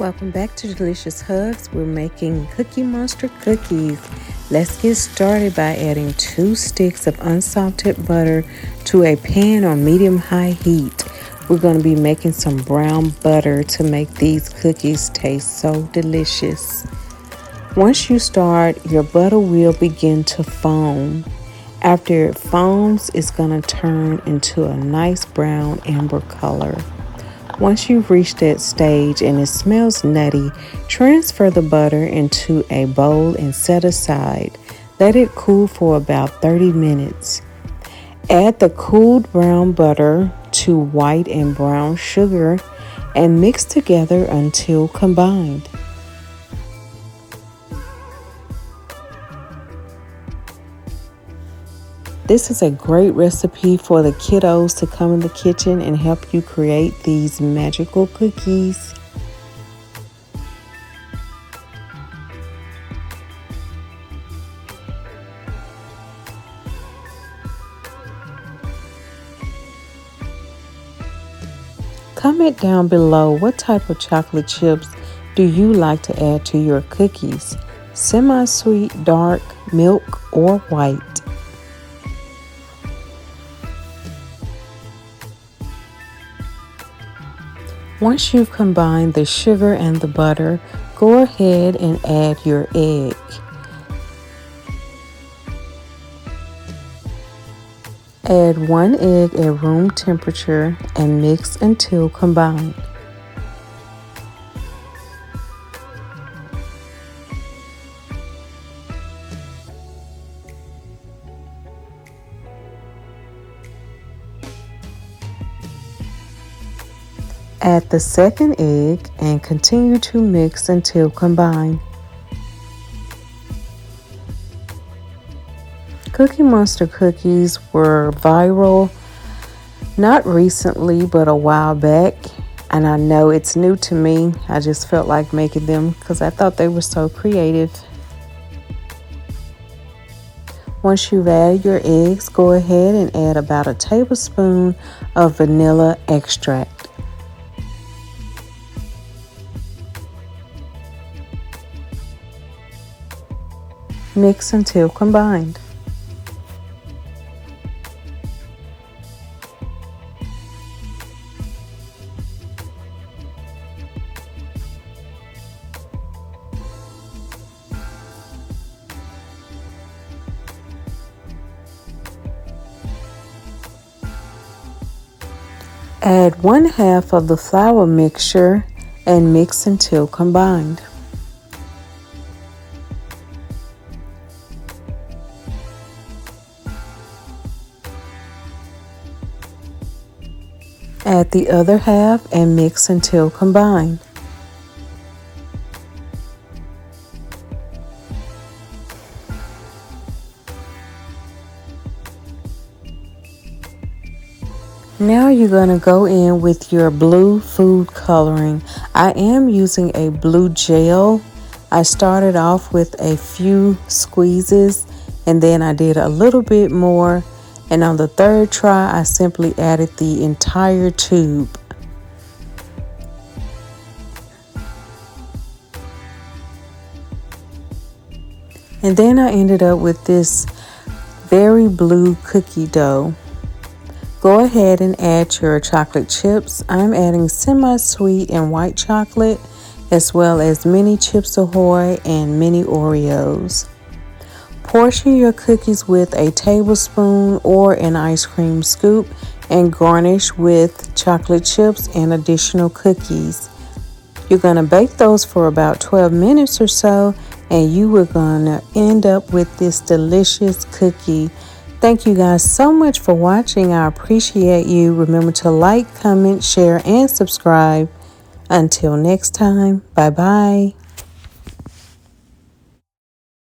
Welcome back to Delicious Hugs. We're making Cookie Monster cookies. Let's get started by adding 2 sticks of unsalted butter to a pan on medium-high heat. We're going to be making some brown butter to make these cookies taste so delicious. Once you start, your butter will begin to foam. After it foams, it's going to turn into a nice brown amber color. Once you've reached that stage and it smells nutty, transfer the butter into a bowl and set aside. Let it cool for about 30 minutes. Add the cooled brown butter to white and brown sugar and mix together until combined. This is a great recipe for the kiddos to come in the kitchen and help you create these magical cookies. Comment down below what type of chocolate chips do you like to add to your cookies? Semi-sweet, dark, milk, or white? Once you've combined the sugar and the butter, go ahead and add your egg. Add 1 egg at room temperature and mix until combined. Add the second egg and continue to mix until combined. Cookie Monster cookies were viral, not recently, but a while back. And I know it's new to me. I just felt like making them because I thought they were so creative. Once you've added your eggs, go ahead and add about a tablespoon of vanilla extract. Mix until combined. Add 1/2 of the flour mixture and mix until combined. Add the other half and mix until combined. Now you're going to go in with your blue food coloring. I am using a blue gel. I started off with a few squeezes and then I did a little bit more. And on the 3rd try, I simply added the entire tube. And then I ended up with this very blue cookie dough. Go ahead and add your chocolate chips. I'm adding semi-sweet and white chocolate, as well as mini Chips Ahoy and mini Oreos. Portion your cookies with a tablespoon or an ice cream scoop and garnish with chocolate chips and additional cookies. You're going to bake those for about 12 minutes or so, and you are going to end up with this delicious cookie. Thank you guys so much for watching. I appreciate you. Remember to like, comment, share, and subscribe. Until next time, bye-bye.